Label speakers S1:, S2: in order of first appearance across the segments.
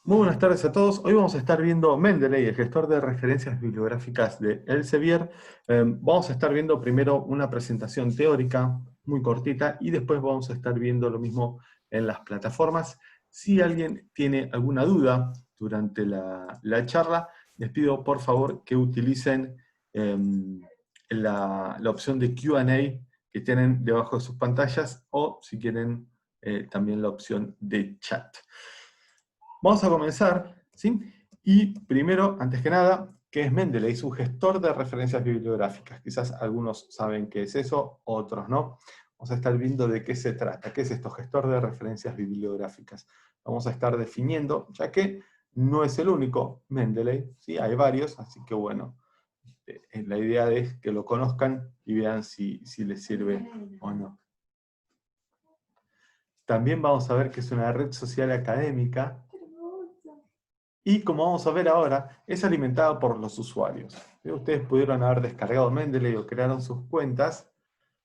S1: Muy buenas tardes a todos. Hoy vamos a estar viendo Mendeley, el gestor de referencias bibliográficas de Elsevier. Vamos a estar viendo primero una presentación teórica muy cortita y después vamos a estar viendo lo mismo en las plataformas. Si alguien tiene alguna duda durante la charla, les pido por favor que utilicen la opción de Q&A que tienen debajo de sus pantallas o si quieren también la opción de chat. Vamos a comenzar, ¿sí? Y primero, antes que nada, ¿qué es Mendeley? Es un gestor de referencias bibliográficas. Quizás algunos saben qué es eso, otros no. Vamos a estar viendo de qué se trata. ¿Qué es esto? Gestor de referencias bibliográficas. Vamos a estar definiendo, ya que no es el único Mendeley, ¿sí? Hay varios, así que bueno, la idea es que lo conozcan y vean si les sirve o no. También vamos a ver que es una red social académica. Y como vamos a ver ahora, es alimentada por los usuarios. Ustedes pudieron haber descargado Mendeley o crearon sus cuentas,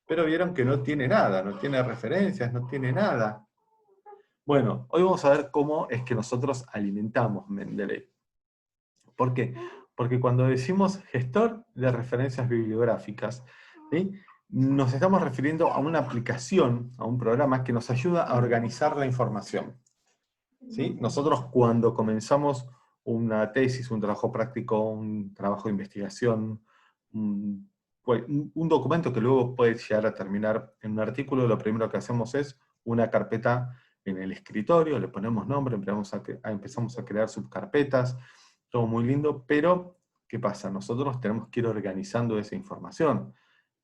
S1: pero vieron que no tiene nada, no tiene referencias, no tiene nada. Bueno, hoy vamos a ver cómo es que nosotros alimentamos Mendeley. ¿Por qué? Porque cuando decimos gestor de referencias bibliográficas, ¿sí? Nos estamos refiriendo a una aplicación, a un programa que nos ayuda a organizar la información. ¿Sí? Nosotros cuando comenzamos una tesis, un trabajo práctico, un trabajo de investigación, un documento que luego puede llegar a terminar en un artículo, lo primero que hacemos es una carpeta en el escritorio, le ponemos nombre, empezamos a crear subcarpetas, todo muy lindo, pero ¿qué pasa? Nosotros tenemos que ir organizando esa información,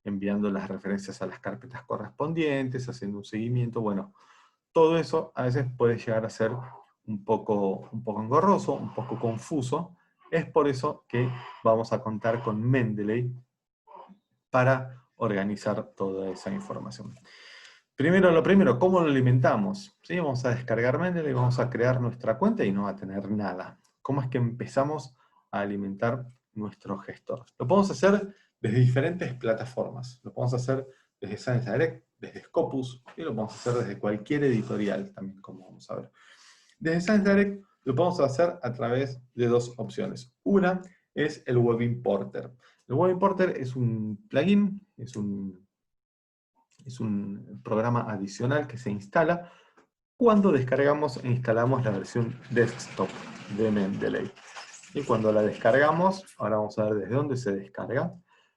S1: enviando las referencias a las carpetas correspondientes, haciendo un seguimiento, bueno, todo eso a veces puede llegar a ser un poco engorroso, un poco confuso. Es por eso que vamos a contar con Mendeley para organizar toda esa información. Primero, lo primero, ¿cómo lo alimentamos? ¿Sí? Vamos a descargar Mendeley, vamos a crear nuestra cuenta y no va a tener nada. ¿Cómo es que empezamos a alimentar nuestro gestor? Lo podemos hacer desde diferentes plataformas. Lo podemos hacer desde Science Direct, desde Scopus, y lo podemos hacer desde cualquier editorial también, como vamos a ver. Desde Science Direct lo podemos hacer a través de dos opciones. Una es el Web Importer. El Web Importer es un plugin, es un programa adicional que se instala cuando descargamos e instalamos la versión desktop de Mendeley. Y cuando la descargamos, ahora vamos a ver desde dónde se descarga.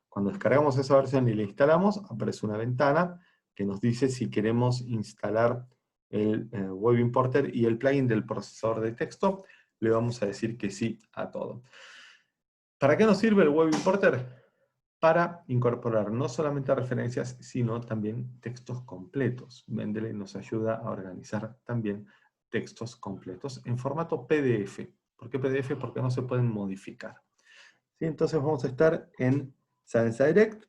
S1: Cuando descargamos esa versión y la instalamos, aparece una ventana que nos dice si queremos instalar el Web Importer y el plugin del procesador de texto. Le vamos a decir que sí a todo. ¿Para qué nos sirve el Web Importer? Para incorporar no solamente referencias, sino también textos completos. Mendeley nos ayuda a organizar también textos completos en formato PDF. ¿Por qué PDF? Porque no se pueden modificar. ¿Sí? Entonces vamos a estar en Science Direct,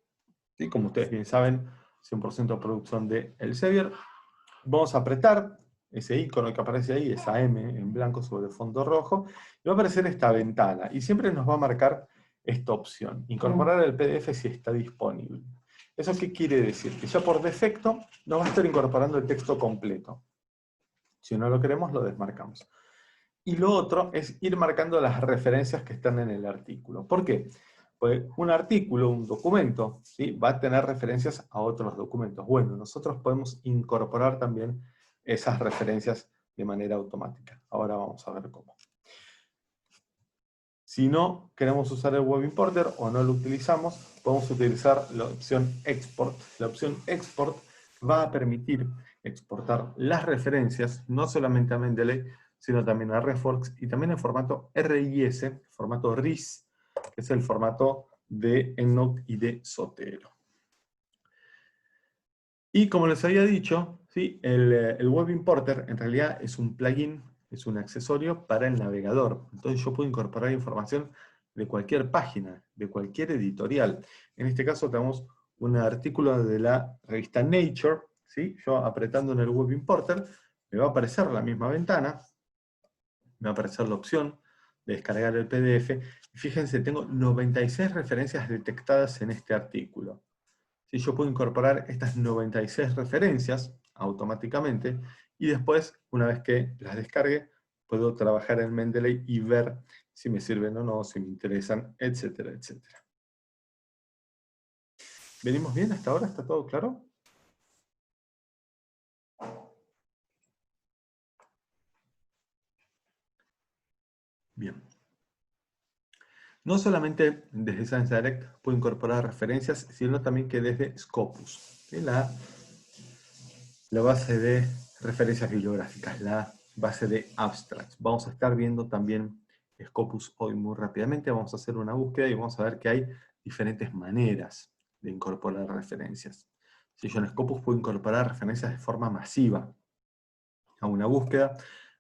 S1: ¿sí? Como ustedes bien saben, 100% producción de Elsevier. Vamos a apretar ese icono que aparece ahí, esa M en blanco sobre fondo rojo, y va a aparecer esta ventana, y siempre nos va a marcar esta opción, incorporar el PDF si está disponible. ¿Eso qué quiere decir? Que ya por defecto nos va a estar incorporando el texto completo. Si no lo queremos, lo desmarcamos. Y lo otro es ir marcando las referencias que están en el artículo. ¿Por qué? Pues un artículo, un documento, ¿sí? Va a tener referencias a otros documentos. Bueno, nosotros podemos incorporar también esas referencias de manera automática. Ahora vamos a ver cómo. Si no queremos usar el Web Importer o no lo utilizamos, podemos utilizar la opción Export. La opción Export va a permitir exportar las referencias, no solamente a Mendeley, sino también a RefWorks y también en formato RIS, formato RIS, que es el formato de EndNote y de Zotero. Y como les había dicho, ¿sí? el Web Importer en realidad es un plugin, es un accesorio para el navegador. Entonces yo puedo incorporar información de cualquier página, de cualquier editorial. En este caso tenemos un artículo de la revista Nature, ¿sí? Yo apretando en el Web Importer, me va a aparecer la misma ventana, me va a aparecer la opción de descargar el PDF. Y fíjense, tengo 96 referencias detectadas en este artículo. ¿Sí? Yo puedo incorporar estas 96 referencias automáticamente y después, una vez que las descargue, puedo trabajar en Mendeley y ver si me sirven o no, si me interesan, etcétera, etcétera. ¿Venimos bien hasta ahora? ¿Está todo claro? Bien. No solamente desde Science Direct puedo incorporar referencias, sino también que desde Scopus, ¿sí? La base de referencias bibliográficas, la base de abstracts. Vamos a estar viendo también Scopus hoy muy rápidamente. Vamos a hacer una búsqueda y vamos a ver que hay diferentes maneras de incorporar referencias. Si yo en Scopus puedo incorporar referencias de forma masiva, hago una búsqueda,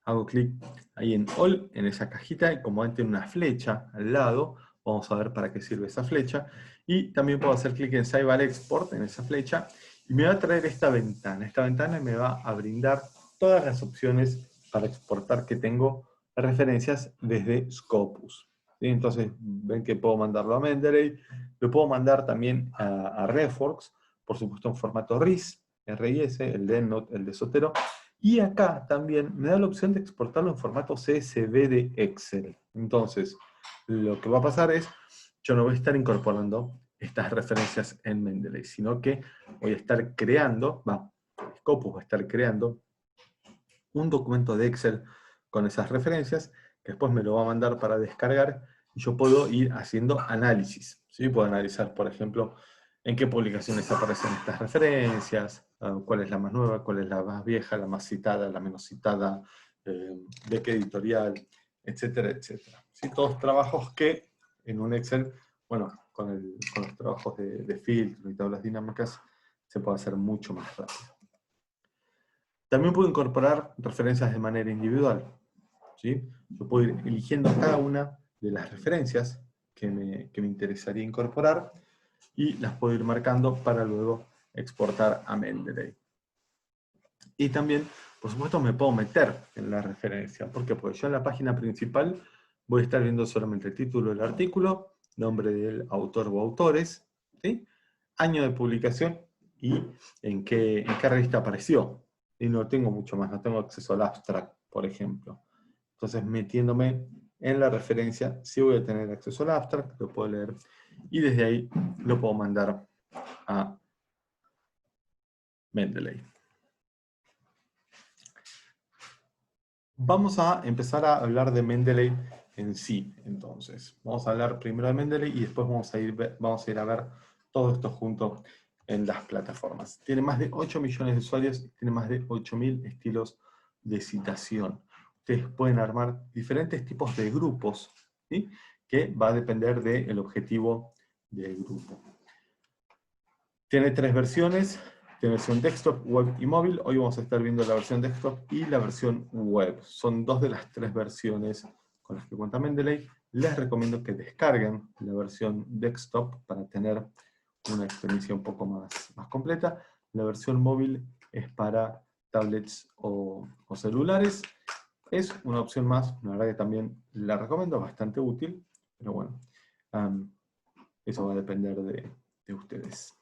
S1: hago clic ahí en All, en esa cajita, y como ven tiene una flecha al lado, vamos a ver para qué sirve esa flecha, y también puedo hacer clic en Save al Export, en esa flecha, y me va a traer esta ventana. Esta ventana me va a brindar todas las opciones para exportar que tengo referencias desde Scopus. ¿Sí? Entonces, ven que puedo mandarlo a Mendeley, lo puedo mandar también a RefWorks, por supuesto en formato RIS, el de EndNote, el de Zotero, y acá también me da la opción de exportarlo en formato CSV de Excel. Entonces, lo que va a pasar es, yo no voy a estar incorporando estas referencias en Mendeley, sino que voy a estar creando, Scopus va a estar creando un documento de Excel con esas referencias, que después me lo va a mandar para descargar, y yo puedo ir haciendo análisis. ¿Sí? Puedo analizar, por ejemplo, en qué publicaciones aparecen estas referencias, cuál es la más nueva, cuál es la más vieja, la más citada, la menos citada, de qué editorial, etcétera, etcétera. ¿Sí? Todos trabajos que en un Excel, bueno, con los trabajos de filtro y tablas dinámicas, se puede hacer mucho más rápido. También puedo incorporar referencias de manera individual. ¿Sí? Yo puedo ir eligiendo cada una de las referencias que me interesaría incorporar y las puedo ir marcando para luego exportar a Mendeley. Y también, por supuesto, me puedo meter en la referencia. ¿Por qué? Porque yo en la página principal voy a estar viendo solamente el título del artículo, nombre del autor o autores, ¿sí? Año de publicación y en qué revista apareció. Y no tengo mucho más, no tengo acceso al abstract, por ejemplo. Entonces, metiéndome en la referencia, sí voy a tener acceso al abstract, lo puedo leer, y desde ahí lo puedo mandar a Mendeley. Vamos a empezar a hablar de Mendeley en sí, entonces. Vamos a hablar primero de Mendeley y después vamos a ir a ver todo esto junto en las plataformas. Tiene más de 8 millones de usuarios y tiene más de 8.000 estilos de citación. Ustedes pueden armar diferentes tipos de grupos, ¿sí? Que va a depender del objetivo del grupo. Tiene 3 versiones. Tiene versión desktop, web y móvil. Hoy vamos a estar viendo la versión desktop y la versión web. Son 2 de las 3 versiones con las que cuenta Mendeley. Les recomiendo que descarguen la versión desktop para tener una experiencia un poco más completa. La versión móvil es para tablets o celulares. Es una opción más, la verdad que también la recomiendo, bastante útil, pero bueno, eso va a depender de ustedes.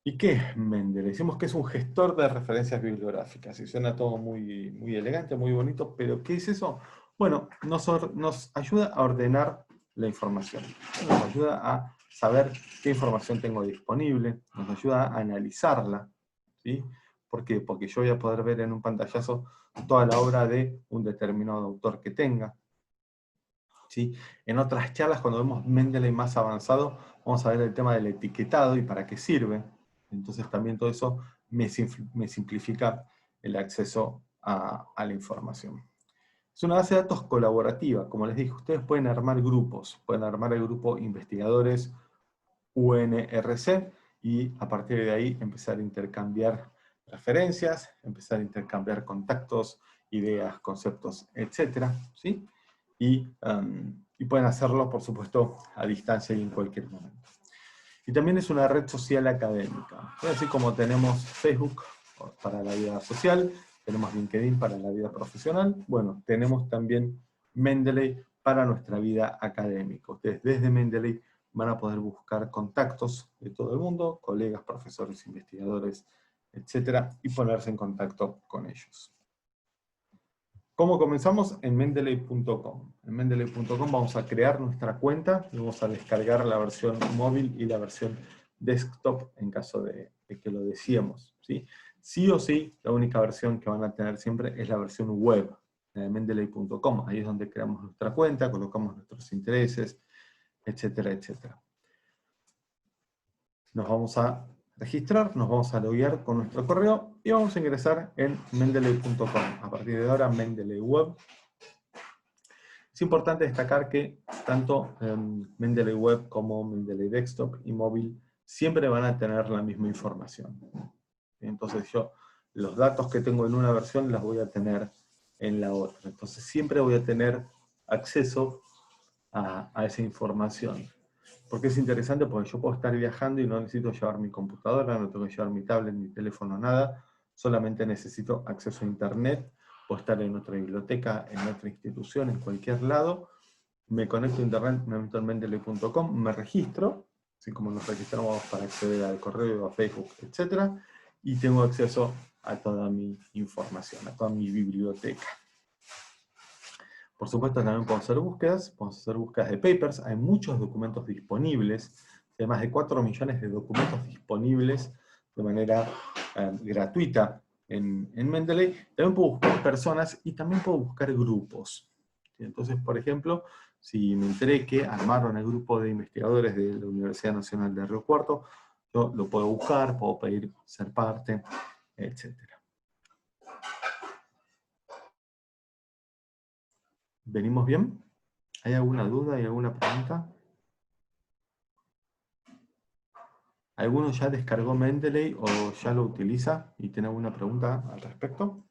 S1: ¿Y qué es Mendeley? Decimos que es un gestor de referencias bibliográficas, y suena todo muy, muy elegante, muy bonito, pero ¿qué es eso? Bueno, nos ayuda a ordenar la información, nos ayuda a saber qué información tengo disponible, nos ayuda a analizarla, ¿sí? ¿Por qué? Porque yo voy a poder ver en un pantallazo toda la obra de un determinado autor que tenga, ¿sí? En otras charlas, cuando vemos Mendeley más avanzado, vamos a ver el tema del etiquetado y para qué sirve. Entonces también todo eso me simplifica el acceso a la información. Es una base de datos colaborativa. Como les dije, ustedes pueden armar grupos. Pueden armar el grupo investigadores UNRC y a partir de ahí empezar a intercambiar referencias, empezar a intercambiar contactos, ideas, conceptos, etc. ¿Sí? Y pueden hacerlo, por supuesto, a distancia y en cualquier momento. Y también es una red social académica. Así como tenemos Facebook para la vida social, tenemos LinkedIn para la vida profesional, bueno, tenemos también Mendeley para nuestra vida académica. Ustedes desde Mendeley van a poder buscar contactos de todo el mundo, colegas, profesores, investigadores, etcétera, y ponerse en contacto con ellos. ¿Cómo comenzamos? En Mendeley.com. En Mendeley.com vamos a crear nuestra cuenta y vamos a descargar la versión móvil y la versión desktop en caso de que lo deseemos, ¿sí? Sí o sí, la única versión que van a tener siempre es la versión web de Mendeley.com. Ahí es donde creamos nuestra cuenta, colocamos nuestros intereses, etcétera, etcétera. Nos vamos a registrar, nos vamos a loguear con nuestro correo y vamos a ingresar en Mendeley.com. A partir de ahora, Mendeley Web. Es importante destacar que tanto Mendeley Web como Mendeley Desktop y móvil siempre van a tener la misma información. Entonces yo los datos que tengo en una versión las voy a tener en la otra. Entonces siempre voy a tener acceso a esa información. Porque es interesante, porque yo puedo estar viajando y no necesito llevar mi computadora, no tengo que llevar mi tablet, mi teléfono, nada. Solamente necesito acceso a internet, puedo estar en otra biblioteca, en otra institución, en cualquier lado. Me conecto a internet, me meto en mendeley.com, me registro, así como nos registramos para acceder al correo, a Facebook, etc. Y tengo acceso a toda mi información, a toda mi biblioteca. Por supuesto, también podemos hacer búsquedas de papers, hay muchos documentos disponibles, hay más de 4 millones de documentos disponibles de manera gratuita en Mendeley. También puedo buscar personas y también puedo buscar grupos. Entonces, por ejemplo, si me enteré que armaron el grupo de investigadores de la Universidad Nacional de Río Cuarto, yo lo puedo buscar, puedo pedir ser parte, etc. ¿Venimos bien? ¿Hay alguna duda? ¿Hay alguna pregunta? ¿Alguno ya descargó Mendeley o ya lo utiliza y tiene alguna pregunta al respecto?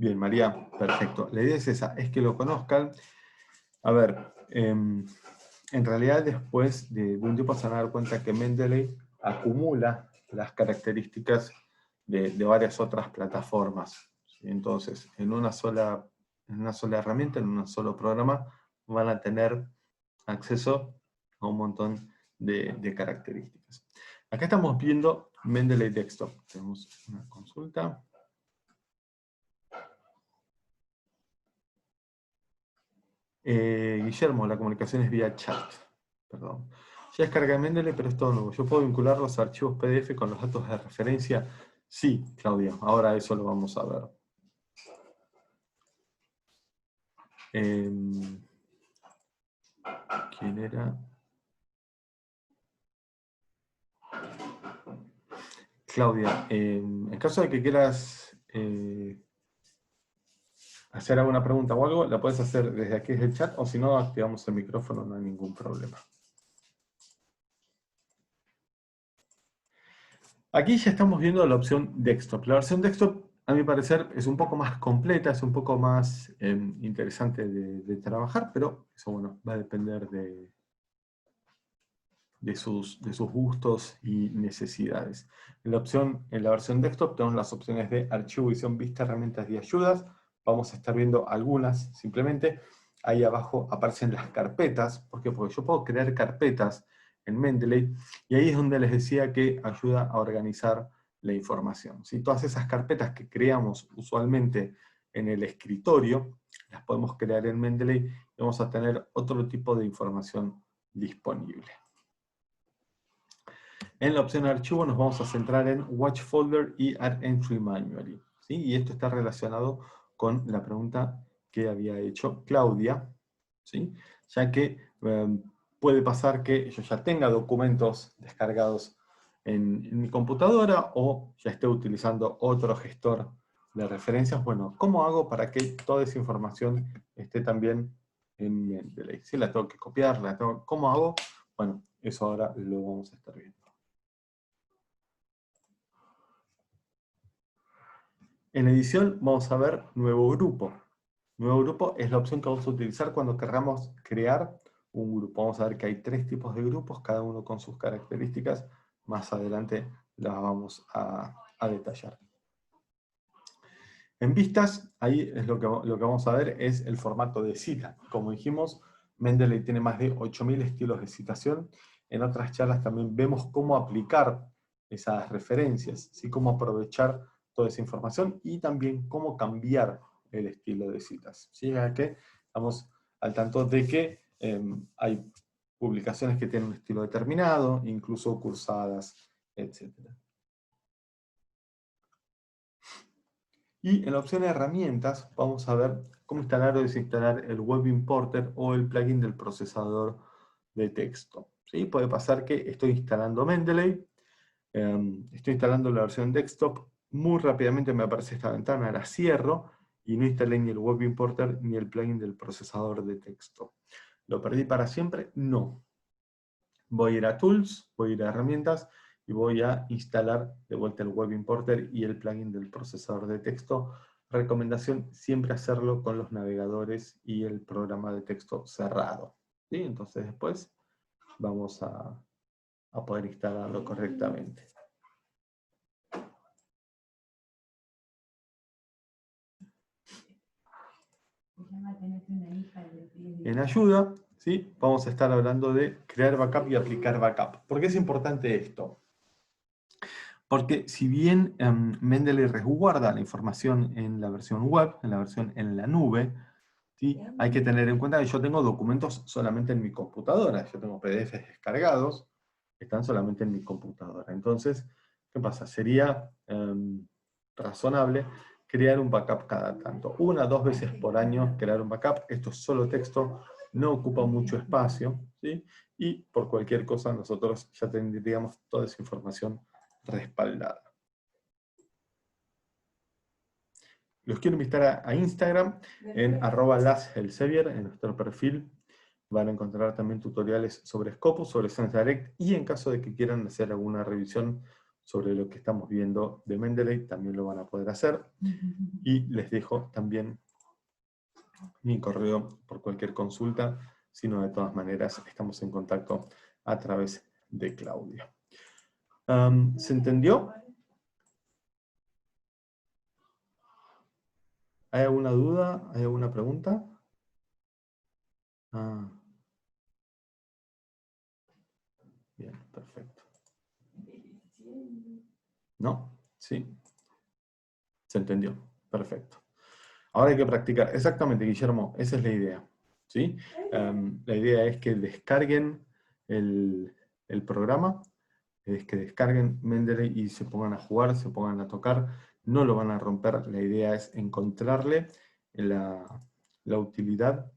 S1: Bien, María, perfecto. La idea es esa, es que lo conozcan. A ver, en realidad después de un tiempo se van a dar cuenta que Mendeley acumula las características de varias otras plataformas. ¿Sí? Entonces, en una sola herramienta, en un solo programa, van a tener acceso a un montón de características. Acá estamos viendo Mendeley Desktop. Tenemos una consulta. Guillermo, la comunicación es vía chat. Perdón. Ya descargué Mendeley, pero es todo nuevo. ¿Yo puedo vincular los archivos PDF con los datos de referencia? Sí, Claudia. Ahora eso lo vamos a ver. ¿Quién era? Claudia, en caso de que quieras hacer alguna pregunta o algo, la puedes hacer desde aquí, desde el chat, o si no, activamos el micrófono, no hay ningún problema. Aquí ya estamos viendo la opción Desktop. La versión Desktop, a mi parecer, es un poco más completa, es un poco más interesante de trabajar, pero eso, bueno, va a depender de sus gustos y necesidades. En la versión Desktop tenemos las opciones de archivo, visión, vista, herramientas y ayudas. Vamos a estar viendo algunas simplemente. Ahí abajo aparecen las carpetas. ¿Por qué? Porque yo puedo crear carpetas en Mendeley y ahí es donde les decía que ayuda a organizar la información. ¿Sí? Todas esas carpetas que creamos usualmente en el escritorio, las podemos crear en Mendeley y vamos a tener otro tipo de información disponible. En la opción archivo nos vamos a centrar en Watch Folder y Add Entry Manually. ¿Sí? Y esto está relacionado con la pregunta que había hecho Claudia, ¿sí? Ya que puede pasar que yo ya tenga documentos descargados en mi computadora o ya esté utilizando otro gestor de referencias. Bueno, ¿cómo hago para que toda esa información esté también en Mendeley? ¿Sí? ¿La tengo que copiar? ¿Cómo hago? Bueno, eso ahora lo vamos a estar viendo. En edición vamos a ver nuevo grupo. Nuevo grupo es la opción que vamos a utilizar cuando queramos crear un grupo. Vamos a ver que hay 3 tipos de grupos, cada uno con sus características. Más adelante las vamos a detallar. En vistas, ahí es lo que vamos a ver es el formato de cita. Como dijimos, Mendeley tiene más de 8.000 estilos de citación. En otras charlas también vemos cómo aplicar esas referencias, ¿sí? Cómo aprovechar toda esa información y también cómo cambiar el estilo de citas. ¿Sí? Ya que estamos al tanto de que hay publicaciones que tienen un estilo determinado, incluso cursadas, etc. Y en la opción de herramientas vamos a ver cómo instalar o desinstalar el Web Importer o el plugin del procesador de texto. ¿Sí? Puede pasar que estoy instalando Mendeley, estoy instalando la versión desktop, muy rápidamente me aparece esta ventana, la cierro y no instalé ni el Web Importer ni el plugin del procesador de texto. ¿Lo perdí para siempre? No. Voy a ir a Tools, voy a ir a Herramientas y voy a instalar de vuelta el Web Importer y el plugin del procesador de texto. Recomendación, siempre hacerlo con los navegadores y el programa de texto cerrado. ¿Sí? Entonces después vamos a poder instalarlo correctamente. En ayuda, ¿sí? Vamos a estar hablando de crear backup y aplicar backup. ¿Por qué es importante esto? Porque si bien Mendeley resguarda la información en la versión web, en la versión en la nube, ¿sí? Hay que tener en cuenta que yo tengo documentos solamente en mi computadora. Yo tengo PDFs descargados, que están solamente en mi computadora. Entonces, ¿qué pasa? Sería razonable crear un backup cada tanto. 1 o 2 veces por año crear un backup. Esto es solo texto, no ocupa mucho espacio, ¿sí? Y por cualquier cosa nosotros ya tendríamos toda esa información respaldada. Los quiero invitar a Instagram en @laselsevier, en nuestro perfil. Van a encontrar también tutoriales sobre Scopus, sobre SenseDirect, y en caso de que quieran hacer alguna revisión sobre lo que estamos viendo de Mendeley, también lo van a poder hacer. Y les dejo también mi correo por cualquier consulta, si no, de todas maneras estamos en contacto a través de Claudia. ¿Se entendió? ¿Hay alguna duda? ¿Hay alguna pregunta? Bien, perfecto. ¿No? Sí. Se entendió. Perfecto. Ahora hay que practicar. Exactamente, Guillermo. Esa es la idea. ¿Sí? La idea es que descarguen el programa, es que descarguen Mendeley y se pongan a jugar, se pongan a tocar. No lo van a romper. La idea es encontrarle la utilidad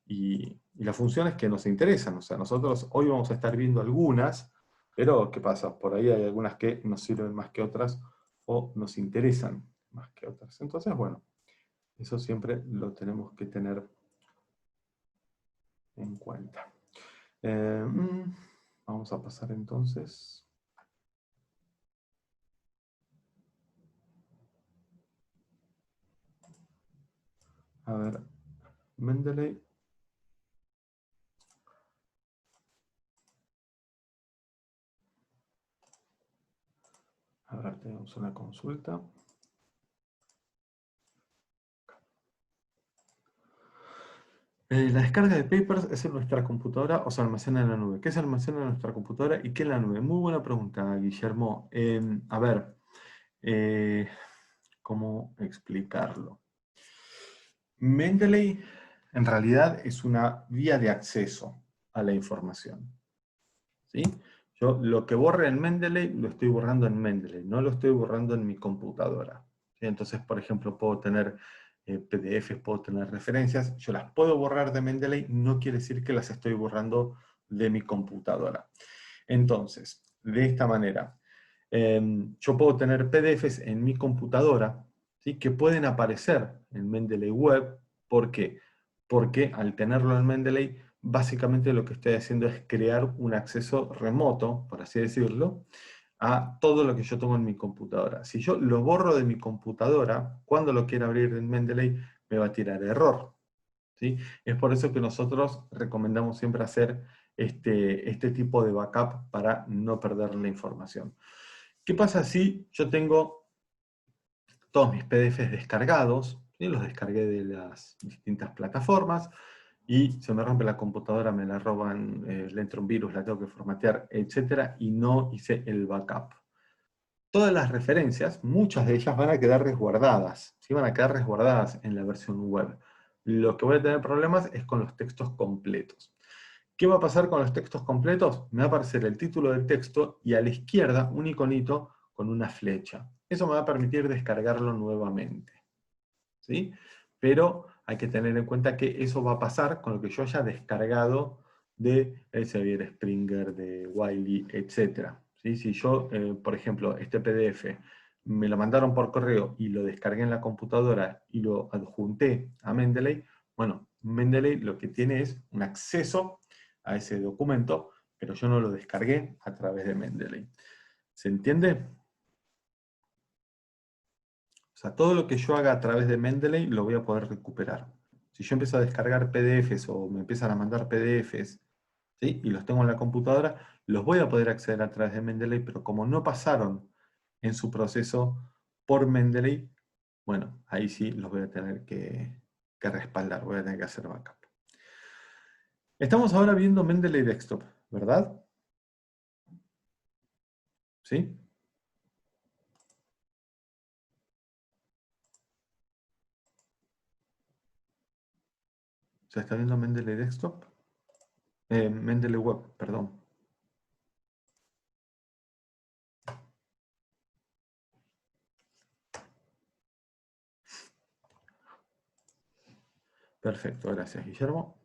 S1: y las funciones que nos interesan. O sea, nosotros hoy vamos a estar viendo algunas, pero ¿qué pasa? Por ahí hay algunas que nos sirven más que otras o nos interesan más que otras. Entonces, bueno, eso siempre lo tenemos que tener en cuenta. Vamos a pasar entonces. A ver, Mendeley. A ver, tenemos una consulta. La descarga de papers es en nuestra computadora o se almacena en la nube. ¿Qué se almacena en nuestra computadora y qué en la nube? Muy buena pregunta, Guillermo. A ver, ¿cómo explicarlo? Mendeley en realidad es una vía de acceso a la información. ¿Sí? Yo lo que borre en Mendeley lo estoy borrando en Mendeley, no lo estoy borrando en mi computadora. ¿Sí? Entonces, por ejemplo, puedo tener PDFs, puedo tener referencias, yo las puedo borrar de Mendeley, no quiere decir que las estoy borrando de mi computadora. Entonces, de esta manera, yo puedo tener PDFs en mi computadora, ¿sí? Que pueden aparecer en Mendeley Web. ¿Por qué? Porque al tenerlo en Mendeley, básicamente lo que estoy haciendo es crear un acceso remoto, por así decirlo, a todo lo que yo tengo en mi computadora. Si yo lo borro de mi computadora, cuando lo quiera abrir en Mendeley, me va a tirar error. ¿Sí? Es por eso que nosotros recomendamos siempre hacer este tipo de backup para no perder la información. ¿Qué pasa si yo tengo todos mis PDFs descargados, ¿sí? Los descargué de las distintas plataformas, y se me rompe la computadora, me la roban, le entra un virus, la tengo que formatear, etc. Y no hice el backup. Todas las referencias, muchas de ellas van a quedar resguardadas, ¿sí? Van a quedar resguardadas en la versión web. Lo que voy a tener problemas es con los textos completos. ¿Qué va a pasar con los textos completos? Me va a aparecer el título del texto y a la izquierda un iconito con una flecha. Eso me va a permitir descargarlo nuevamente, ¿sí? Pero hay que tener en cuenta que eso va a pasar con lo que yo haya descargado de Elsevier, Springer, de Wiley, etc. ¿Sí? Si yo, por ejemplo, este PDF me lo mandaron por correo y lo descargué en la computadora y lo adjunté a Mendeley, bueno, Mendeley lo que tiene es un acceso a ese documento, pero yo no lo descargué a través de Mendeley. ¿Se entiende? O sea, todo lo que yo haga a través de Mendeley lo voy a poder recuperar. Si yo empiezo a descargar PDFs o me empiezan a mandar PDFs, ¿sí? Y los tengo en la computadora, los voy a poder acceder a través de Mendeley, pero como no pasaron en su proceso por Mendeley, bueno, ahí sí los voy a tener que respaldar, voy a tener que hacer backup. Estamos ahora viendo Mendeley Desktop, ¿verdad? ¿Sí? ¿Se está viendo Mendeley Desktop? Mendeley Web, perdón. Perfecto, gracias, Guillermo.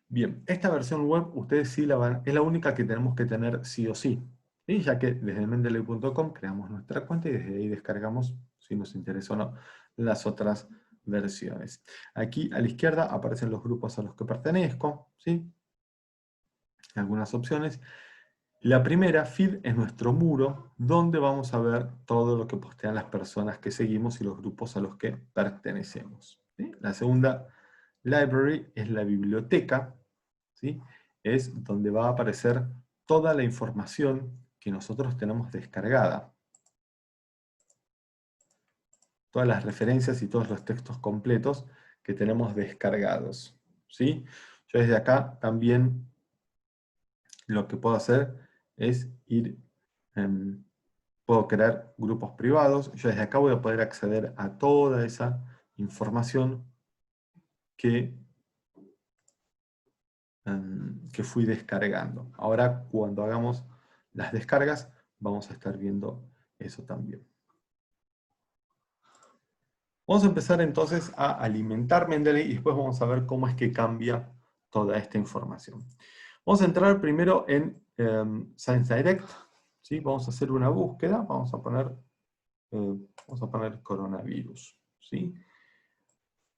S1: Bien, esta versión web ustedes sí es la única que tenemos que tener sí o sí. ¿Sí? Ya que desde mendeley.com creamos nuestra cuenta y desde ahí descargamos, si nos interesa o no, las otras versiones. Aquí a la izquierda aparecen los grupos a los que pertenezco, ¿sí? Algunas opciones. La primera, feed, es nuestro muro, donde vamos a ver todo lo que postean las personas que seguimos y los grupos a los que pertenecemos, ¿sí? La segunda, library, es la biblioteca, ¿sí? Es donde va a aparecer toda la información que nosotros tenemos descargada. Todas las referencias y todos los textos completos que tenemos descargados, ¿sí? Yo desde acá también lo que puedo hacer es ir, puedo crear grupos privados. Yo desde acá voy a poder acceder a toda esa información que que fui descargando. Ahora, cuando hagamos las descargas, vamos a estar viendo eso también. Vamos a empezar entonces a alimentar Mendeley y después vamos a ver cómo es que cambia toda esta información. Vamos a entrar primero en Science Direct, ¿sí? Vamos a hacer una búsqueda, vamos a poner coronavirus, ¿sí?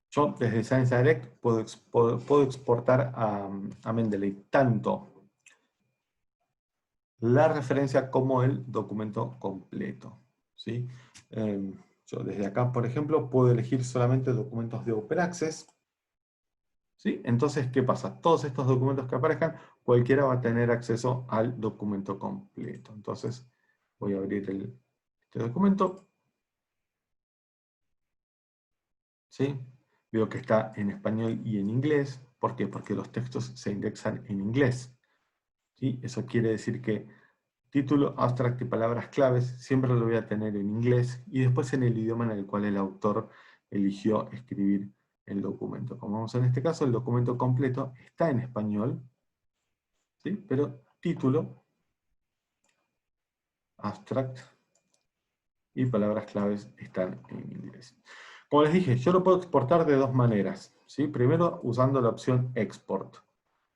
S1: Yo desde Science Direct puedo exportar a Mendeley tanto la referencia como el documento completo, ¿sí? Yo desde acá, por ejemplo, puedo elegir solamente documentos de Open Access, ¿sí? Entonces, ¿qué pasa? Todos estos documentos que aparezcan, cualquiera va a tener acceso al documento completo. Entonces, voy a abrir este documento, ¿sí? Veo que está en español y en inglés. ¿Por qué? Porque los textos se indexan en inglés, ¿sí? Eso quiere decir que título, abstract y palabras claves siempre lo voy a tener en inglés y después en el idioma en el cual el autor eligió escribir el documento. Como vemos en este caso, el documento completo está en español, ¿sí? Pero título, abstract y palabras claves están en inglés. Como les dije, yo lo puedo exportar de dos maneras, ¿sí? Primero, usando la opción Export.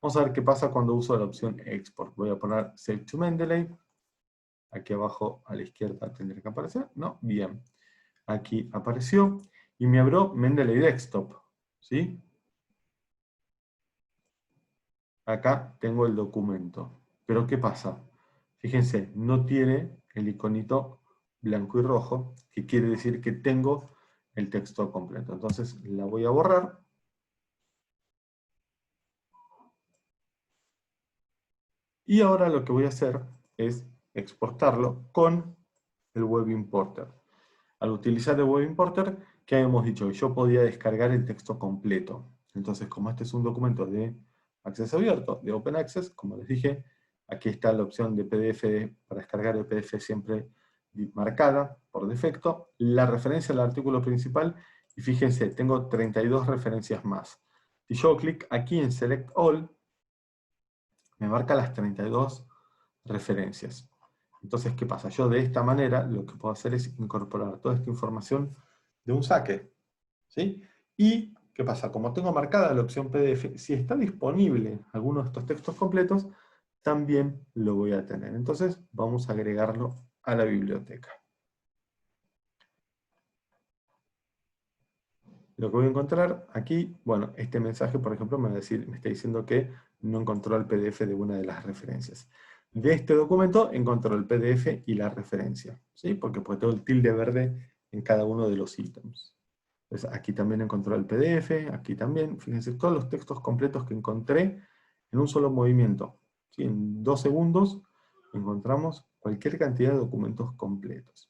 S1: Vamos a ver qué pasa cuando uso la opción Export. Voy a poner Save to Mendeley. Aquí abajo a la izquierda tendría que aparecer, ¿no? Bien. Aquí apareció y me abrió Mendeley Desktop, ¿sí? Acá tengo el documento. Pero ¿qué pasa? Fíjense, no tiene el iconito blanco y rojo, que quiere decir que tengo el texto completo. Entonces la voy a borrar. Y ahora lo que voy a hacer es exportarlo con el Web Importer. Al utilizar el Web Importer, ¿qué habíamos dicho? Que yo podía descargar el texto completo. Entonces, como este es un documento de acceso abierto, de Open Access, como les dije, aquí está la opción de PDF para descargar el PDF siempre marcada por defecto, la referencia al artículo principal, y fíjense, tengo 32 referencias más. Si yo clic aquí en Select All, me marca las 32 referencias. Entonces, ¿qué pasa? Yo de esta manera lo que puedo hacer es incorporar toda esta información de un saque. ¿Sí? Y, ¿qué pasa? Como tengo marcada la opción PDF, si está disponible alguno de estos textos completos, también lo voy a tener. Entonces, vamos a agregarlo a la biblioteca. Lo que voy a encontrar aquí, bueno, este mensaje, por ejemplo, me está diciendo que no encontró el PDF de una de las referencias. De este documento encontró el PDF y la referencia, ¿sí? Porque tengo el tilde verde en cada uno de los ítems. Entonces, aquí también encontró el PDF, aquí también. Fíjense, todos los textos completos que encontré en un solo movimiento. ¿Sí? En 2 segundos encontramos cualquier cantidad de documentos completos.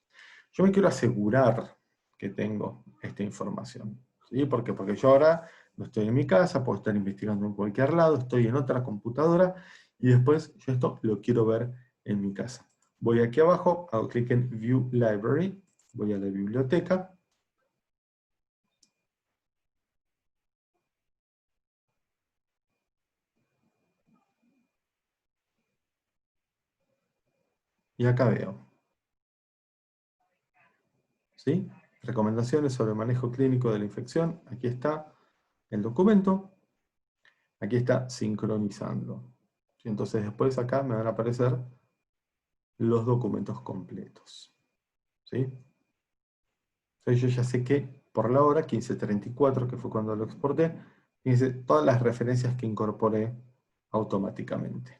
S1: Yo me quiero asegurar que tengo esta información. ¿Sí? ¿Por qué? Porque yo ahora no estoy en mi casa, puedo estar investigando en cualquier lado, estoy en otra computadora, y después yo esto lo quiero ver en mi casa. Voy aquí abajo, hago clic en View Library, voy a la biblioteca, y acá veo, ¿sí? Recomendaciones sobre el manejo clínico de la infección. Aquí está el documento. Aquí está sincronizando. ¿Sí? Entonces después acá me van a aparecer los documentos completos. ¿Sí? Entonces yo ya sé que por la hora 15:34, que fue cuando lo exporté, fíjense todas las referencias que incorporé automáticamente.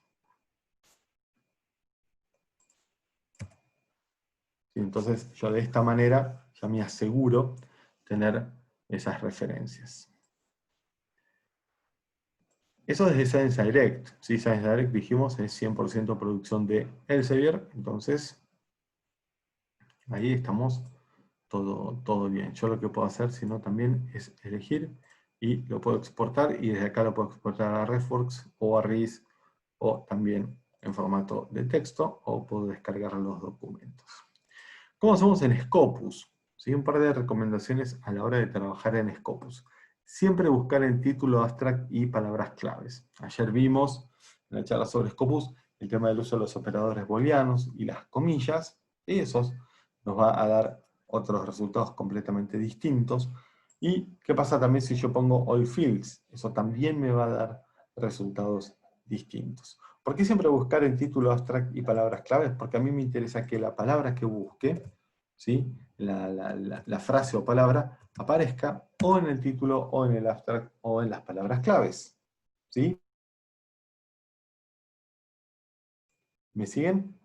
S1: ¿Sí? Entonces yo de esta manera ya me aseguro tener esas referencias. Eso es de Science Direct. ¿Sí? Science Direct, dijimos, es 100% producción de Elsevier. Entonces, ahí estamos todo bien. Yo lo que puedo hacer, si no, también es elegir y lo puedo exportar. Y desde acá lo puedo exportar a RefWorks o a RIS o también en formato de texto, o puedo descargar los documentos. ¿Cómo hacemos en Scopus? ¿Sí? Un par de recomendaciones a la hora de trabajar en Scopus. Siempre buscar el título abstract y palabras claves. Ayer vimos en la charla sobre Scopus el tema del uso de los operadores booleanos y las comillas, y esos nos va a dar otros resultados completamente distintos. ¿Y qué pasa también si yo pongo all fields? Eso también me va a dar resultados distintos. ¿Por qué siempre buscar el título abstract y palabras claves? Porque a mí me interesa que la palabra que busque, ¿sí? la frase o palabra, aparezca o en el título, o en el abstract, o en las palabras claves. ¿Sí? ¿Me siguen?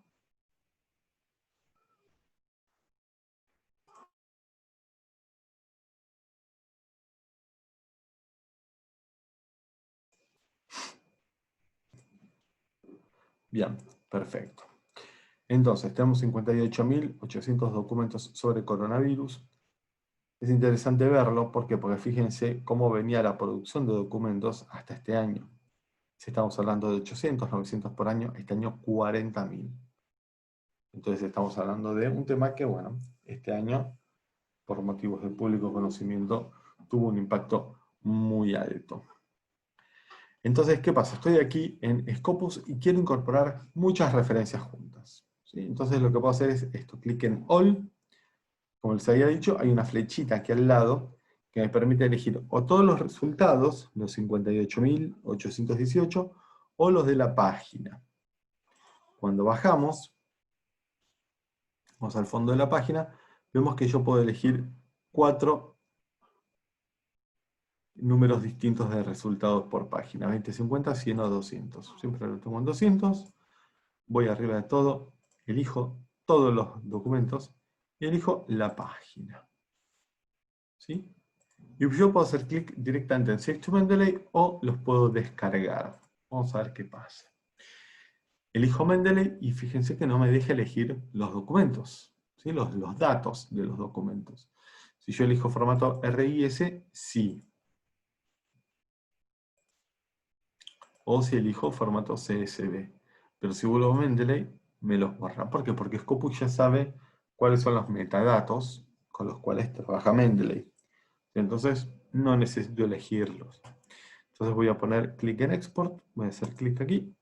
S1: Bien, perfecto. Entonces, tenemos 58.800 documentos sobre coronavirus. Es interesante verlo, ¿por qué? Porque fíjense cómo venía la producción de documentos hasta este año. Si estamos hablando de 800, 900 por año, este año 40.000. Entonces estamos hablando de un tema que, bueno, este año, por motivos de público conocimiento, tuvo un impacto muy alto. Entonces, ¿qué pasa? Estoy aquí en Scopus y quiero incorporar muchas referencias juntas. ¿Sí? Entonces lo que puedo hacer es esto, clic en All. Como les había dicho, hay una flechita aquí al lado que me permite elegir o todos los resultados, los 58.818, o los de la página. Cuando bajamos, vamos al fondo de la página, vemos que yo puedo elegir 4 números distintos de resultados por página, 20, 50, 100 o 200. Siempre lo tengo en 200, voy arriba de todo, elijo todos los documentos y elijo la página. ¿Sí? Y yo puedo hacer clic directamente en Save to Mendeley o los puedo descargar. Vamos a ver qué pasa. Elijo Mendeley y fíjense que no me deja elegir los documentos. ¿Sí? ¿sí? Los datos de los documentos. Si yo elijo formato RIS, sí. O si elijo formato CSV. Pero si vuelvo a Mendeley, me los borra. ¿Por qué? Porque Scopus ya sabe cuáles son los metadatos con los cuales trabaja Mendeley. Entonces, no necesito elegirlos. Entonces voy a poner clic en Export, voy a hacer clic aquí.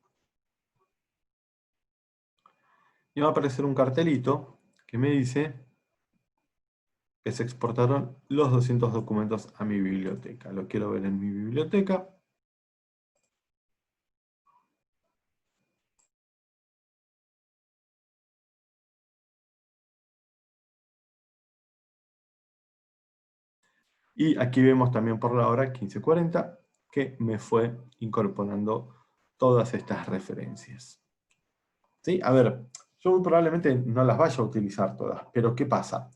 S1: Y va a aparecer un cartelito que me dice que se exportaron los 200 documentos a mi biblioteca. Lo quiero ver en mi biblioteca. Y aquí vemos también por la hora 15:40 que me fue incorporando todas estas referencias. ¿Sí? A ver, yo muy probablemente no las vaya a utilizar todas, pero ¿qué pasa?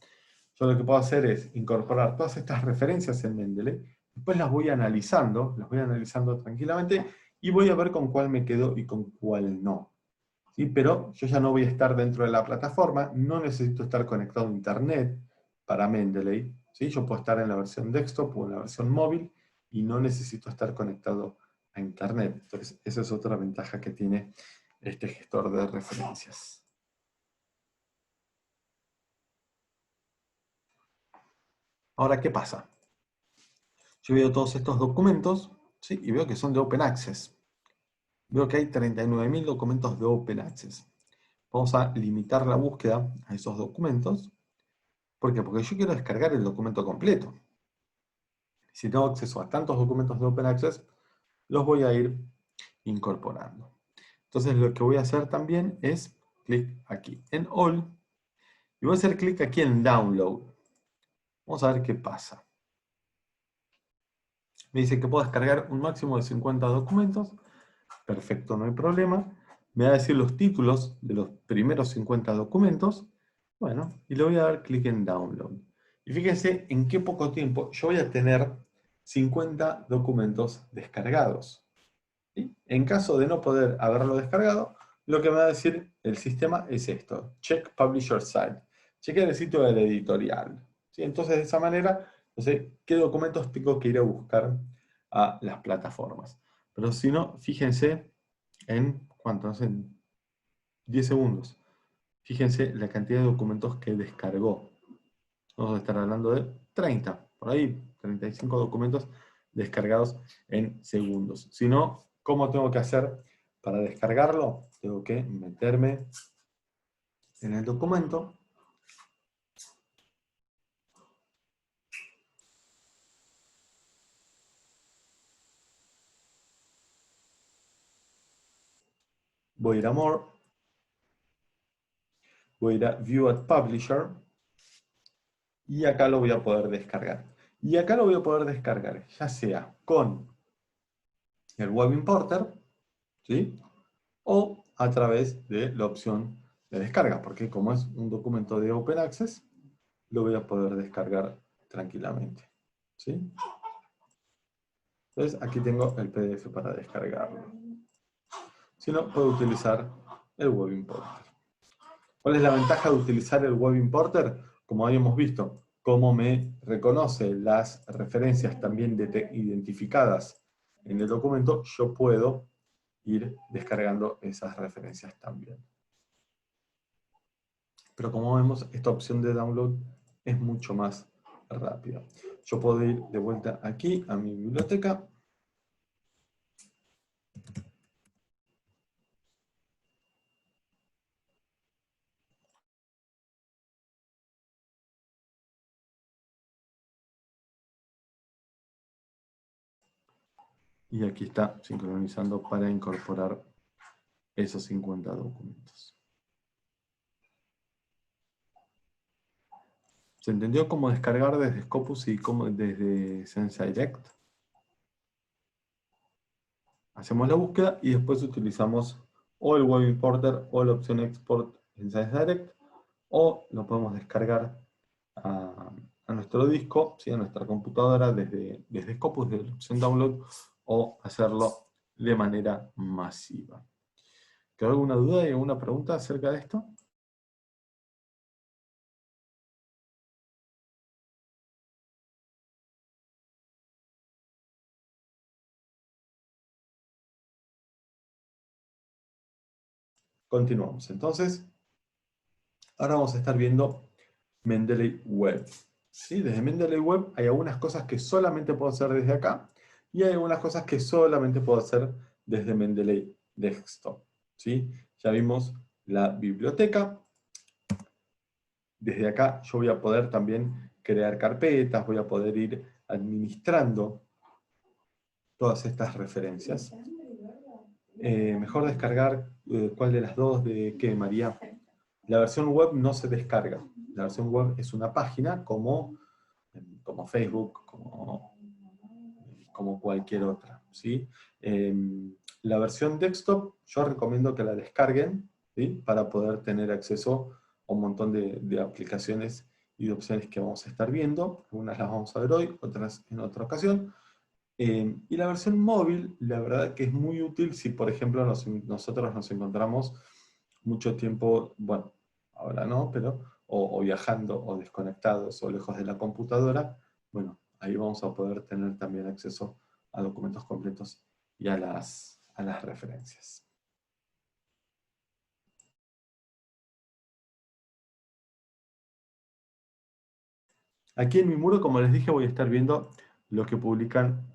S1: Yo lo que puedo hacer es incorporar todas estas referencias en Mendeley, después las voy analizando tranquilamente y voy a ver con cuál me quedo y con cuál no. ¿Sí? Pero yo ya no voy a estar dentro de la plataforma, no necesito estar conectado a Internet para Mendeley. ¿Sí? Yo puedo estar en la versión desktop o en la versión móvil y no necesito estar conectado a Internet. Entonces, esa es otra ventaja que tiene este gestor de referencias. Ahora, ¿qué pasa? Yo veo todos estos documentos, ¿sí? Y veo que son de Open Access. Veo que hay 39.000 documentos de Open Access. Vamos a limitar la búsqueda a esos documentos. ¿Por qué? Porque yo quiero descargar el documento completo. Si tengo acceso a tantos documentos de Open Access, los voy a ir incorporando. Entonces lo que voy a hacer también es clic aquí en All y voy a hacer clic aquí en Download. Vamos a ver qué pasa. Me dice que puedo descargar un máximo de 50 documentos. Perfecto, no hay problema. Me va a decir los títulos de los primeros 50 documentos. Bueno, y le voy a dar clic en Download. Y fíjense en qué poco tiempo yo voy a tener 50 documentos descargados. ¿Sí? En caso de no poder haberlo descargado, lo que me va a decir el sistema es esto: Check Publisher Site. Chequear el sitio de la editorial. ¿Sí? Entonces, de esa manera, no sé qué documentos tengo que ir a buscar a las plataformas. Pero si no, fíjense en ¿cuántos? En 10 segundos. Fíjense la cantidad de documentos que descargó. Vamos a estar hablando de 30, por ahí, 35 documentos descargados en segundos. Si no, ¿cómo tengo que hacer para descargarlo? Tengo que meterme en el documento. Voy a ir a More. Voy a ir a View at Publisher. Y acá lo voy a poder descargar. Y acá lo voy a poder descargar, ya sea con el Web Importer, ¿sí? O a través de la opción de descarga, porque como es un documento de Open Access, lo voy a poder descargar tranquilamente. ¿Sí? Entonces aquí tengo el PDF para descargarlo. Si no, puedo utilizar el Web Importer. ¿Cuál es la ventaja de utilizar el Web Importer? Como habíamos visto, cómo me reconoce las referencias también identificadas en el documento, yo puedo ir descargando esas referencias también. Pero como vemos, esta opción de download es mucho más rápida. Yo puedo ir de vuelta aquí a mi biblioteca. Y aquí está sincronizando para incorporar esos 50 documentos. ¿Se entendió cómo descargar desde Scopus y cómo desde SenseDirect? Hacemos la búsqueda y después utilizamos o el Web Importer o la opción Export en SenseDirect, o lo podemos descargar a nuestro disco, ¿sí? A nuestra computadora desde Scopus, desde la opción Download, o hacerlo de manera masiva. ¿Quedó alguna duda y alguna pregunta acerca de esto? continuamos. Entonces, ahora vamos a estar viendo Mendeley Web. ¿Sí? Desde Mendeley Web hay algunas cosas que solamente puedo hacer desde acá, y hay algunas cosas que solamente puedo hacer desde Mendeley Desktop. ¿Sí? Ya vimos la biblioteca. Desde acá yo voy a poder también crear carpetas, voy a poder ir administrando todas estas referencias. Mejor descargar, ¿cuál de las dos? ¿De qué, María? La versión web no se descarga. La versión web es una página como Facebook, como cualquier otra, ¿sí? La versión desktop yo recomiendo que la descarguen, ¿sí? Para poder tener acceso a un montón de aplicaciones y de opciones que vamos a estar viendo. Algunas las vamos a ver hoy, otras en otra ocasión. Y la versión móvil, la verdad que es muy útil si, por ejemplo, nosotros nos encontramos mucho tiempo, bueno, ahora no, pero o viajando, o desconectados, o lejos de la computadora. Bueno, ahí vamos a poder tener también acceso a documentos completos y a las referencias. Aquí en mi muro, como les dije, voy a estar viendo lo que publican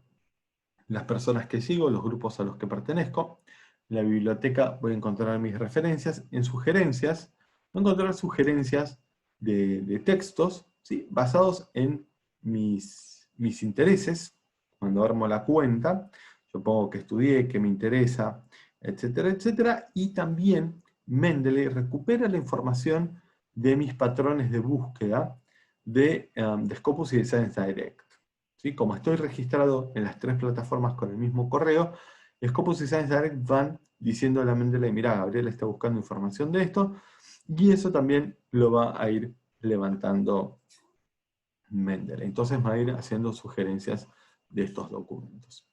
S1: las personas que sigo, los grupos a los que pertenezco. En la biblioteca voy a encontrar mis referencias. En sugerencias, voy a encontrar sugerencias de textos, ¿sí? Basados en mis intereses. Cuando armo la cuenta, yo pongo que estudié, que me interesa, etcétera, etcétera. Y también Mendeley recupera la información de mis patrones de búsqueda de Scopus y de Science Direct. ¿Sí? Como estoy registrado en las tres plataformas con el mismo correo, Scopus y Science Direct van diciendo a la Mendeley, mira, Gabriel está buscando información de esto, y eso también lo va a ir levantando Mendeley. Entonces va a ir haciendo sugerencias de estos documentos.